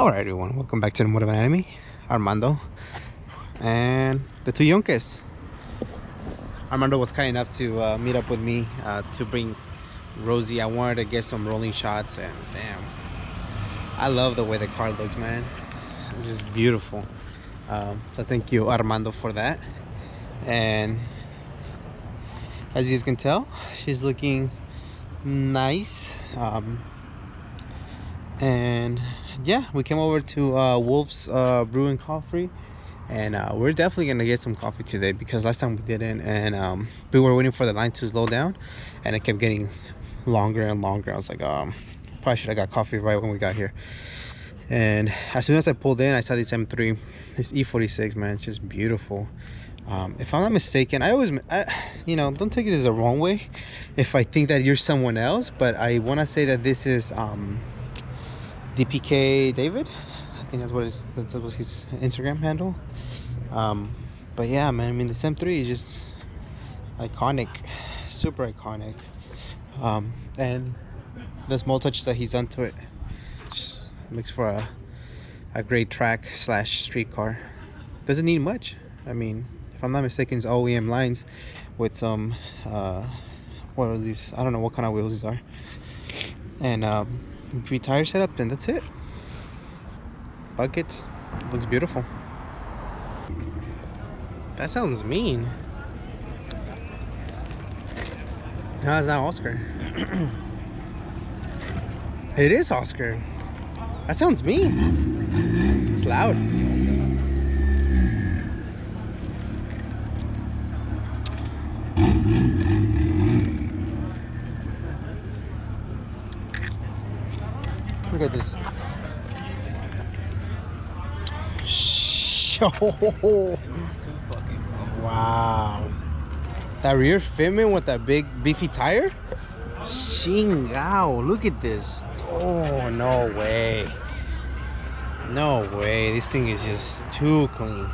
Alright everyone, welcome back to the Motive Anime. Armando and the two Yonkes. Armando was kind enough to meet up with me to bring Rosie. I wanted to get some rolling shots, and damn, I love the way the car looks, man. It's just beautiful. So thank you, Armando, for that. And as you guys can tell, she's looking nice. And yeah, we came over to Wolf's Brew and Coffee, and we're definitely gonna get some coffee today because last time we didn't, and we were waiting for the line to slow down, and it kept getting longer and longer. I was like, probably should have got coffee right when we got here. And as soon as I pulled in, I saw this M3, this E46, man. It's just beautiful. If I'm not mistaken, you know, don't take it as the wrong way if I think that you're someone else, but I want to say that this is DPK David. I think that was his Instagram handle. But yeah, man, I mean, the M3 is just iconic, super iconic. And the small touches that he's done to it just makes for a great track / street car. Doesn't need much. I mean, if I'm not mistaken, it's OEM lines with some what are these? I don't know what kind of wheels these are. And tire setup, and that's it. Buckets, looks beautiful. That sounds mean. No, it's not Oscar. It is Oscar. That sounds mean. It's loud. Look at this. Wow. That rear fitment with that big beefy tire? Chingao. Look at this. Oh, no way. No way. This thing is just too clean.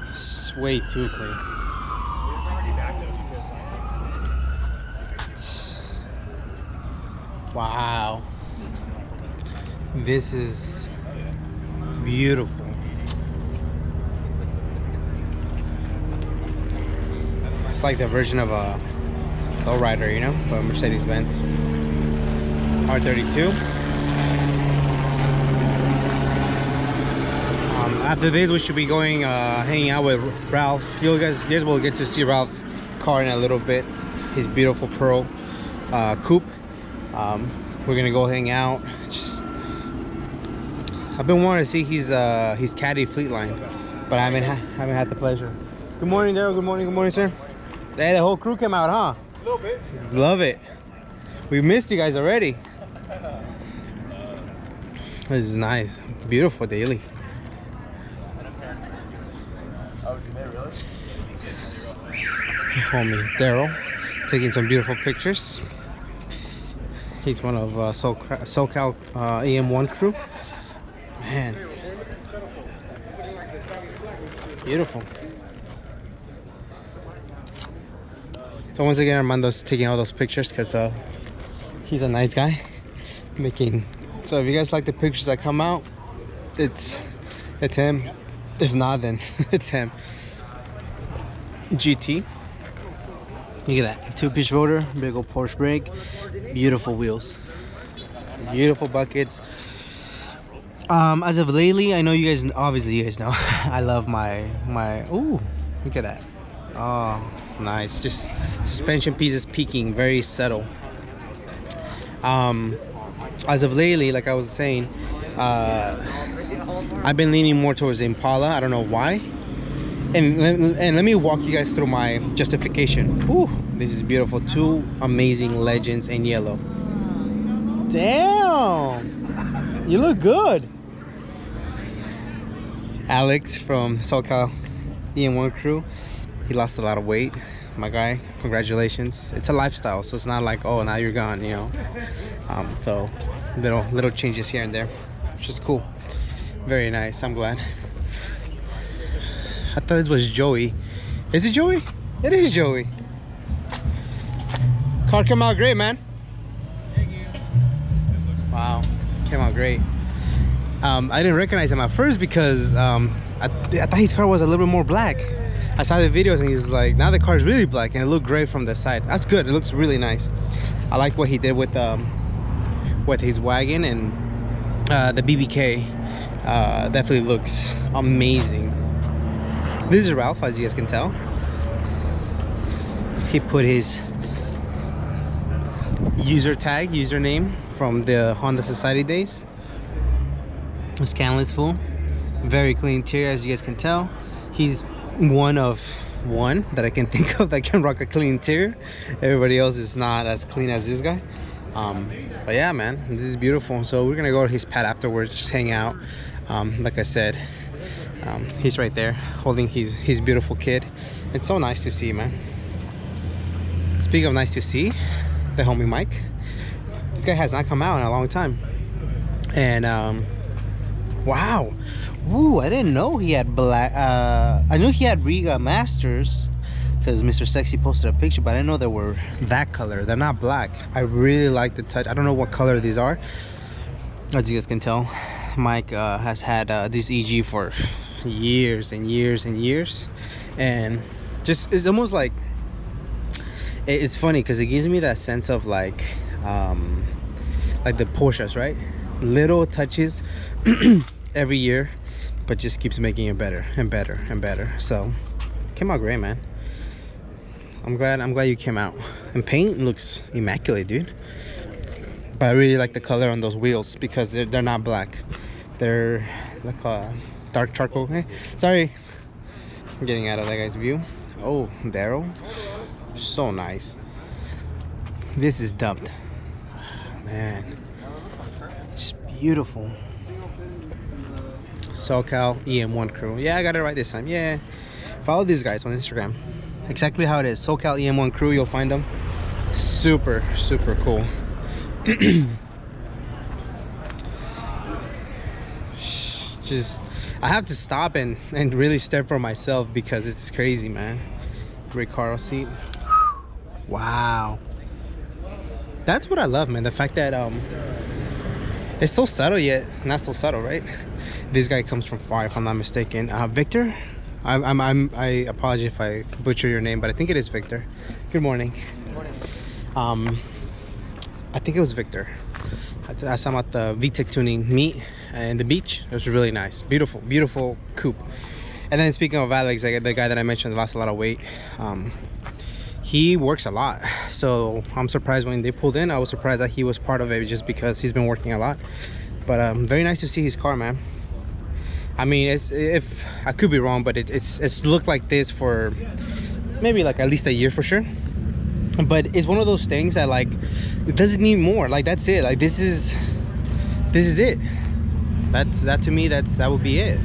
It's way too clean. Wow, this is beautiful. It's like the version of a lowrider, you know, but Mercedes-Benz R32. After this, we should be going hanging out with Ralph. You guys will get to see Ralph's car in a little bit. His beautiful pearl coupe. We're gonna go hang out. I've been wanting to see his caddy fleet line, but I haven't had the pleasure. Good morning, Daryl. Good morning, sir. Hey, the whole crew came out, huh? A little bit. Love it. We missed you guys already. This is nice, beautiful daily. Homie Daryl taking some beautiful pictures. He's one of SoCal EM1 crew. Man, it's beautiful. So once again, Armando's taking all those pictures because he's a nice guy. So if you guys like the pictures that come out, it's him. If not, then it's him. GT. Look at that, 2-piece rotor, big old Porsche brake, beautiful wheels, beautiful buckets. As of lately, I know you guys, obviously you guys know, I love my, ooh, look at that. Oh, nice, just suspension pieces peaking, very subtle. As of lately, like I was saying, I've been leaning more towards the Impala. I don't know why. And let me walk you guys through my justification. Whew, this is beautiful. Two amazing legends in yellow. Damn, you look good. Alex from SoCal EM1 crew. He lost a lot of weight. My guy, congratulations. It's a lifestyle, so it's not like, oh, now you're gone, you know. So little changes here and there, which is cool. Very nice. I'm glad. I thought this was Joey. Is it Joey? It is Joey. Car came out great, man. Wow, came out great. I didn't recognize him at first because I thought his car was a little bit more black. I saw the videos and he's like, now the car is really black and it looked great from the side. That's good. It looks really nice. I like what he did with his wagon, and the BBK definitely looks amazing. This is Ralph, as you guys can tell. He put his username from the Honda Society days. Scanless full, very clean interior, as you guys can tell. He's one of one that I can think of that can rock a clean interior. Everybody else is not as clean as this guy. But yeah, man, this is beautiful. So we're gonna go to his pad afterwards, just hang out. Like I said, he's right there holding his beautiful kid. It's so nice to see, man. Speaking of nice to see, the homie Mike, this guy has not come out in a long time. And wow, ooh, I didn't know he had black. I knew he had Riga Masters because Mr. Sexy posted a picture, but I didn't know they were that color. They're not black. I really like the touch. I don't know what color these are. As you guys can tell, Mike has had this EG for years and years and years, and just it's almost like it's funny because it gives me that sense of like the Porsches, right? Little touches every year, but just keeps making it better and better and better. So came out great, man. I'm glad you came out. And paint looks immaculate, dude. But I really like the color on those wheels because they're not black. They're like a dark charcoal. Hey, sorry, I'm getting out of that guy's view. Oh, Daryl, so nice. This is dumped, man. It's beautiful. SoCal EM1 crew. Yeah, I got it right this time. Yeah, follow these guys on Instagram. Exactly how it is. SoCal EM1 crew. You'll find them. Super cool. Just I have to stop and really stare for myself because it's crazy, man. Great car seat. Wow, that's what I love, man. The fact that it's so subtle yet not so subtle, right? This guy comes from far, if I'm not mistaken. Victor, I apologize if I butcher your name, but I think it is Victor. Good morning. Good morning. I think it was Victor. I saw him at the VTEC tuning meet and the beach. It was really nice. Beautiful coupe. And then speaking of Alex, the guy that I mentioned lost a lot of weight. He works a lot, so I'm surprised when they pulled in. I was surprised that he was part of it just because he's been working a lot. But very nice to see his car, man. I mean, if I could be wrong, but it's looked like this for maybe like at least a year for sure. But it's one of those things that like it doesn't need more. Like that's it. Like this is it. That to me that would be it.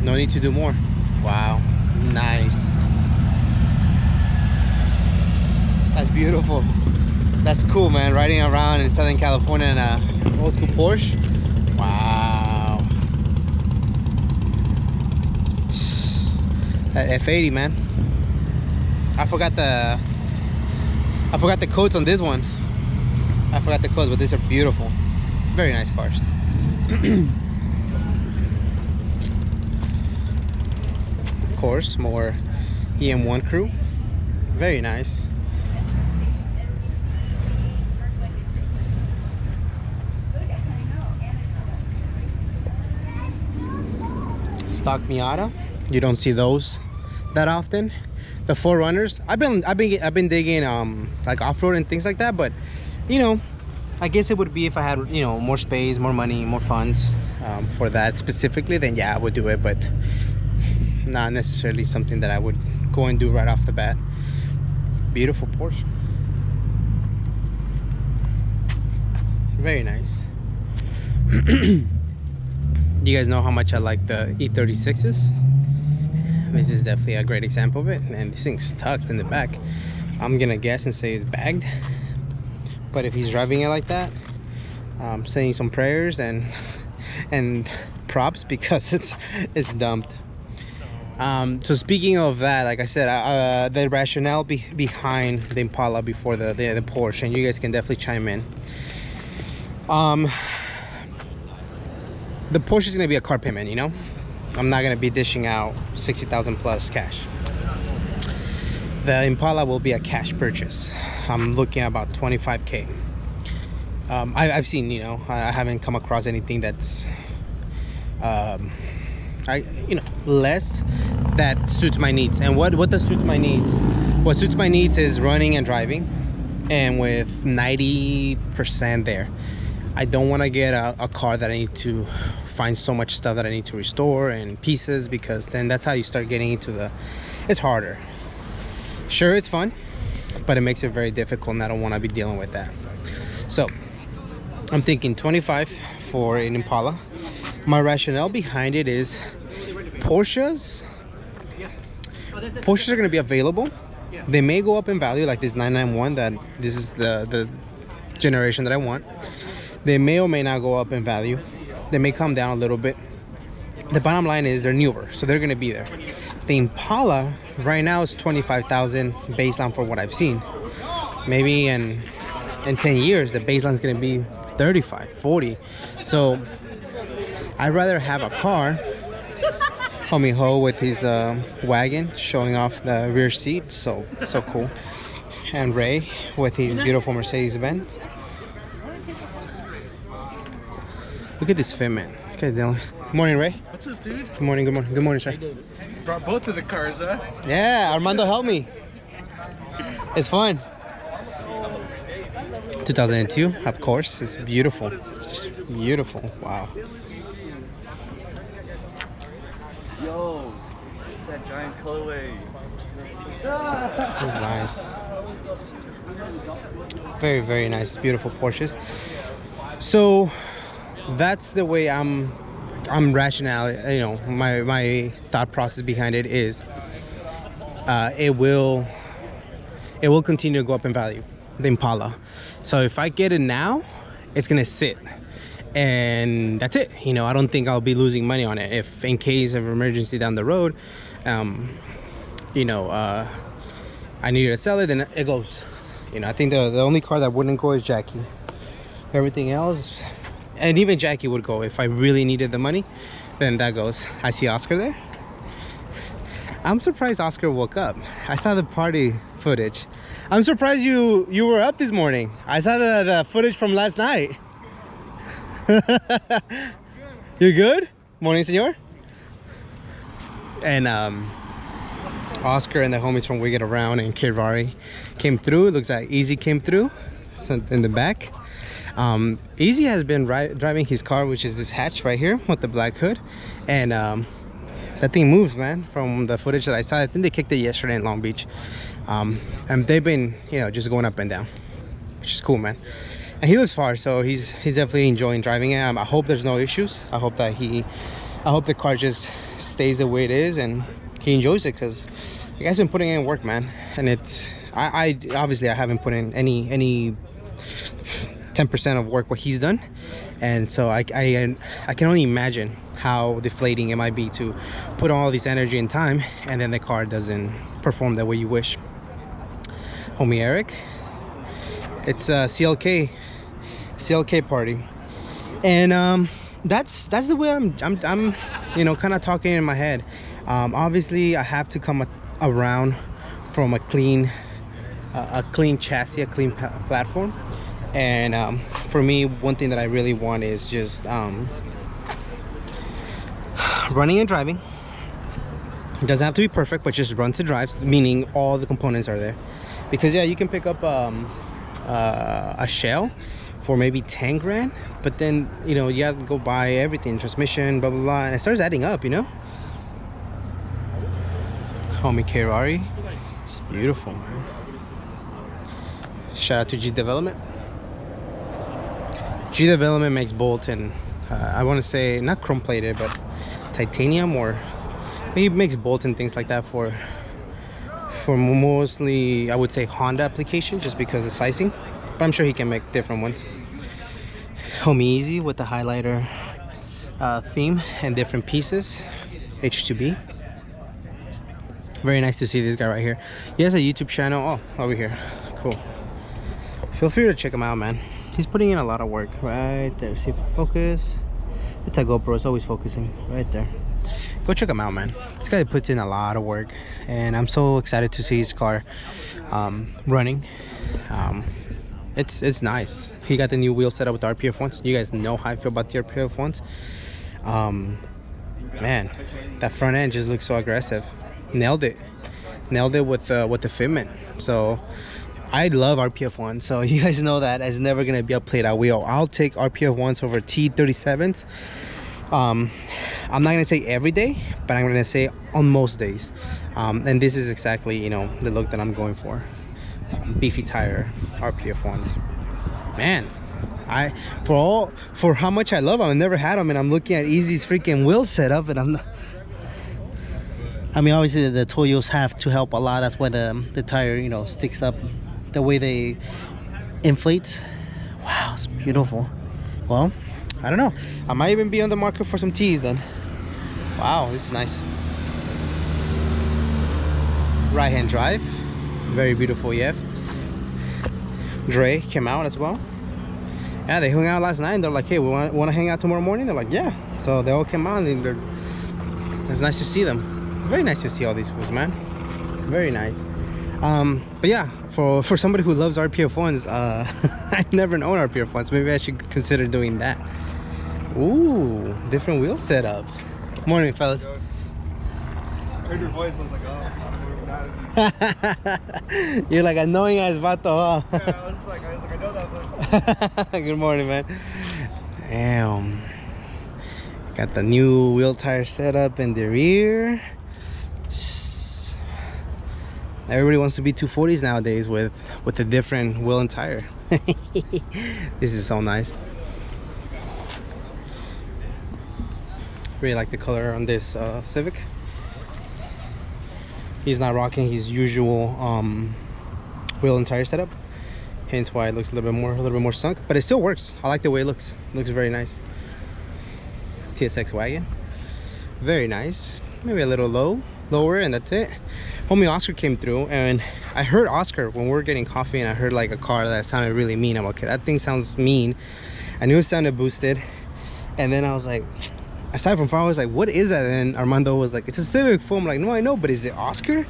No need to do more. Wow, nice. That's beautiful. That's cool, man. Riding around in Southern California in a old school Porsche. Wow. That F80, man. I forgot the coats on this one. I forgot the coats, but these are beautiful. Very nice cars. Of course, more EM1 crew. Very nice. Stock Miata. You don't see those that often. The 4Runners. I've been digging like off-road and things like that, but you know, I guess it would be if I had, you know, more space, more money, more funds for that specifically, then yeah, I would do it, but not necessarily something that I would go and do right off the bat. Beautiful Porsche. Very nice. You guys know how much I like the E36s. This is definitely a great example of it, and this thing's tucked in the back. I'm gonna guess and say it's bagged, but if he's driving it like that, saying some prayers and props because it's dumped. So speaking of that, like I said, the rationale behind the Impala before the Porsche, and you guys can definitely chime in. Um, the Porsche is gonna be a car payment, you know. I'm not gonna be dishing out 60,000 plus cash. The Impala will be a cash purchase. I'm looking at about 25K. I've seen, you know, I haven't come across anything that's, less that suits my needs. And what does suit my needs? What suits my needs is running and driving, and with 90% there. I don't want to get a car that I need to find so much stuff that I need to restore and pieces, because then that's how you start getting into it's harder. Sure, it's fun, but it makes it very difficult, and I don't want to be dealing with that. So I'm thinking 25 for an Impala. My rationale behind it is Porsches are going to be available. They may go up in value, like this 991, that this is the generation that I want. They may or may not go up in value. They may come down a little bit. The bottom line is they're newer, so they're going to be there. The Impala right now is 25,000 baseline for what I've seen. Maybe in 10 years the baseline is going to be 35, 40. So I'd rather have a car. Homie Ho with his wagon showing off the rear seat, so cool. And Ray with his beautiful Mercedes-Benz. Look at this fit, man. This guy's dealing. Morning, Ray. What's up, dude? Good morning, good morning. Good morning, sir. Brought both of the cars, huh? Yeah, Armando helped me. It's fun. 2002, of course. It's beautiful. Beautiful. Wow. Yo, it's that Giants colorway. This is nice. Very, very nice. Beautiful Porsches. So that's the way I'm rationale. You know, my thought process behind it is it will continue to go up in value, the Impala. So if I get it now, it's gonna sit, and that's it. You know, I don't think I'll be losing money on it. If in case of emergency down the road, I needed to sell it, then it goes. You know, I think the only car that wouldn't go is Jackie. Everything else, and even Jackie would go if I really needed the money, then that goes. I see Oscar there. I'm surprised Oscar woke up. I saw the party footage. I'm surprised you were up this morning. I saw the footage from last night. You're good? Morning, senor. And Oscar and the homies from We Get Around and Kirari came through. It looks like Easy came through in the back. Easy has been driving his car, which is this hatch right here with the black hood, and that thing moves, man. From the footage that I saw, I think they kicked it yesterday in Long Beach, and they've been, you know, just going up and down, which is cool, man. And he lives far, so he's definitely enjoying driving it. I hope there's no issues. I hope the car just stays the way it is and he enjoys it, because the guy's been putting in work, man. And I obviously I haven't put in any 10% of work what he's done, and so I can only imagine how deflating it might be to put all this energy and time, and then the car doesn't perform the way you wish. Homie Eric, it's a CLK party, and that's the way I'm you know, kind of talking in my head. Obviously I have to come around from a clean chassis, a clean platform. And for me, one thing that I really want is just running and driving. It doesn't have to be perfect, but just runs and drives, meaning all the components are there. Because yeah, you can pick up a shell for maybe 10 grand, but then, you know, you have to go buy everything, transmission, blah blah blah, and it starts adding up, you know. Homie Kirari, it's beautiful, man. Shout out to G Development. G Development makes bolt and I want to say not chrome plated, but titanium, or maybe makes bolt and things like that for mostly, I would say, Honda application, just because of sizing, but I'm sure he can make different ones. Homie Easy with the highlighter theme and different pieces. H2B. Very nice to see this guy right here. He has a YouTube channel. Oh, over here. Cool. Feel free to check him out, man. He's putting in a lot of work right there. See if it focus. It's a GoPro. It's always focusing right there. Go check him out, man. This guy puts in a lot of work, and I'm so excited to see his car running. It's nice. He got the new wheel set up with the RPF ones. You guys know how I feel about the RPF ones. Man, that front end just looks so aggressive. Nailed it with the fitment. So I love RPF ones, so you guys know that it's never gonna be a played out wheel. I'll take RPF ones over T37s. I'm not gonna say every day, but I'm gonna say on most days. And this is exactly, you know, the look that I'm going for. Beefy tire RPF ones. Man, for how much I love them, I never had them, and I'm looking at Easy's freaking wheel setup, and I'm not. I mean, obviously the Toyos have to help a lot. That's why the tire, you know, sticks up the way they inflate. Wow, it's beautiful. Well, I don't know. I might even be on the market for some T's then. Wow, this is nice. Right-hand drive. Very beautiful, yeah. Dre came out as well. Yeah, they hung out last night and they're like, hey, we want to hang out tomorrow morning? They're like, yeah. So they all came out and it's nice to see them. Very nice to see all these fools, man. Very nice. But yeah, for somebody who loves RPF ones, I've never known RPF ones. Maybe I should consider doing that. Ooh, different wheel setup. Morning, fellas. I heard your voice. I was like, oh. You're like annoying ass vato, huh? Yeah, I was like, I know that voice. Good morning, man. Damn. Got the new wheel tire setup in the rear. Everybody wants to be 240s nowadays with a different wheel and tire. This is so nice. Really like the color on this Civic. He's not rocking his usual wheel and tire setup, hence why it looks a little bit more sunk, but it still works. I like the way it looks. It looks very nice. TSX wagon, very nice. Maybe a little lower, and that's it. Homie Oscar came through, and I heard Oscar when we were getting coffee, and I heard like a car that sounded really mean. I'm like, okay, that thing sounds mean. I knew it sounded boosted, and then I was like, aside from far, I was like, what is that? And Armando was like, it's a Civic foam. I'm like, no, I know, but is it Oscar?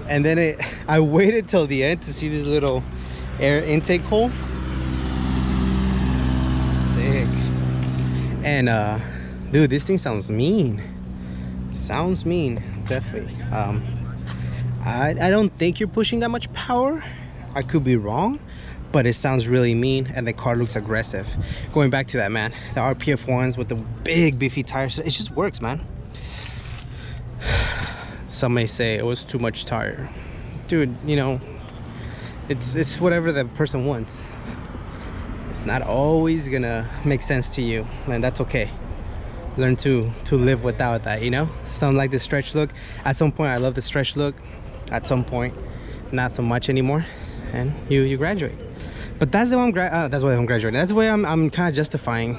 And then I waited till the end to see this little air intake hole. Sick. And dude, this thing sounds mean. Sounds mean, definitely. I don't think you're pushing that much power. I could be wrong, but it sounds really mean, and the car looks aggressive. Going back to that, man, the RPF ones with the big beefy tires, it just works, man. Some may say it was too much tire. Dude, you know, it's whatever the person wants. It's not always gonna make sense to you, and that's okay. Learn to live without that, you know. Some like the stretch look. At some point I love the stretch look, at some point not so much anymore, and you graduate. But that's the way I'm graduating. That's the way I'm kind of justifying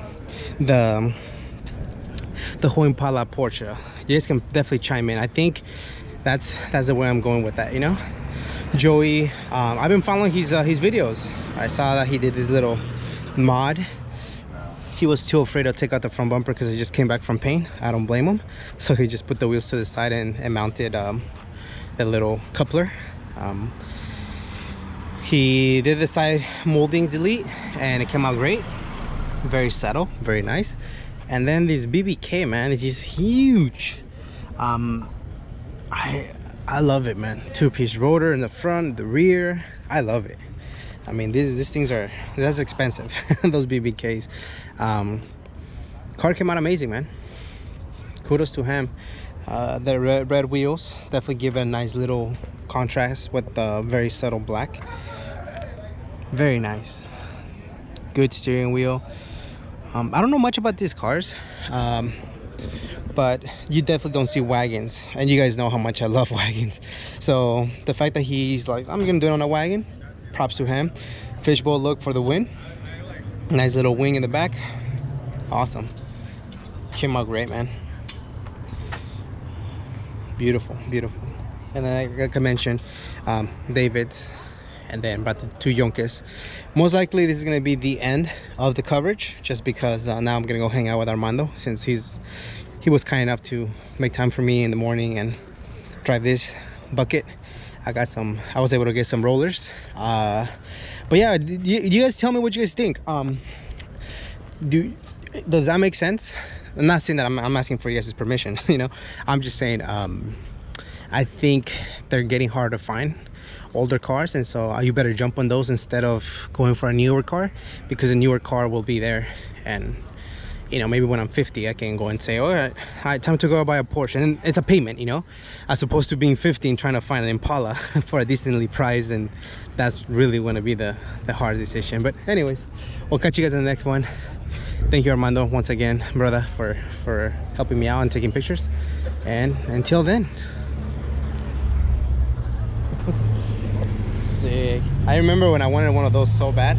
the whole Impala Porsche. You guys can definitely chime in. I think that's the way I'm going with that, you know. Joey, I've been following his videos. I saw that he did this little mod. He was too afraid to take out the front bumper because he just came back from paint. I don't blame him. So he just put the wheels to the side and mounted the little coupler. He did the side moldings delete, and it came out great. Very subtle, very nice. And then this BBK, man, is just huge. I love it, man. Two-piece rotor in the front, the rear. I love it. I mean, these things that's expensive. Those BBKs. Car came out amazing, man. Kudos to him. The red wheels definitely give a nice little contrast with the very subtle black. Very nice. Good steering wheel. I don't know much about these cars, but you definitely don't see wagons, and you guys know how much I love wagons. So the fact that he's like, I'm gonna do it on a wagon, props to him. Fishbowl look for the win. Nice little wing in the back. Awesome. Came out great, man. Beautiful, beautiful. And then like I mentioned, David's and then brought the 2 Yonkers. Most likely this is gonna be the end of the coverage, just because now I'm gonna go hang out with Armando, since he was kind enough to make time for me in the morning and drive this bucket. I was able to get some rollers. But yeah, you guys tell me what you guys think. Does that make sense? I'm not saying that I'm asking for you guys' permission, you know. I'm just saying I think they're getting hard to find older cars, and so you better jump on those instead of going for a newer car, because a newer car will be there, and you know, maybe when I'm 50 I can go and say, all right, time to go buy a Porsche, and it's a payment, you know, as opposed to being 50 and trying to find an Impala for a decently priced, and that's really going to be the hard decision. But anyways, we'll catch you guys in the next one. Thank you, Armando, once again, brother, for helping me out and taking pictures, and until then. Sick. I remember when I wanted one of those so bad.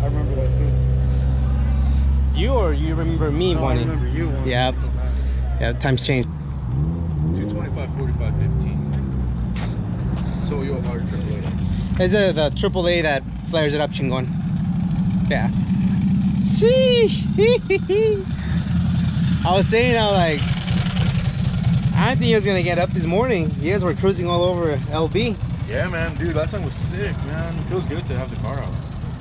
I remember that too. You remember me wanting? I remember you wanting. Yeah. So bad. Yeah, times change. 225, 45, 15. So you are AAA. Is it the AAA that flares it up, chingon? Yeah. See. I was saying, I didn't think he was gonna get up this morning. You guys were cruising all over LB. Yeah, man, dude, that song was sick, man. It feels good to have the car out.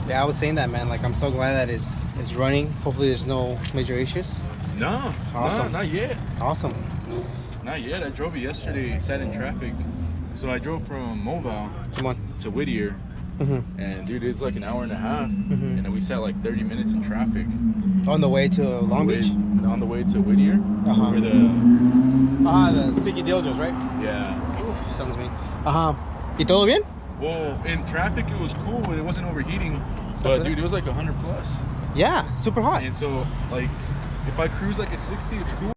Yeah, I was saying that, man. Like, I'm so glad that it's running. Hopefully, there's no major issues. No, Awesome. not yet. Awesome. Not yet. I drove it yesterday, sat in traffic. So I drove from Mobile Come on. to Whittier. And dude, it's like an hour and a half. Mhm. And then we sat like 30 minutes in traffic. On the way to Long Beach. On the way to Whittier. Uh-huh. For the The sticky dildos, right? yeah. Sounds mean. ¿Y todo bien? Well, in traffic it was cool, but it wasn't overheating. But dude, it was like 100 plus. Yeah, super hot. And so like if I cruise like a 60, it's cool.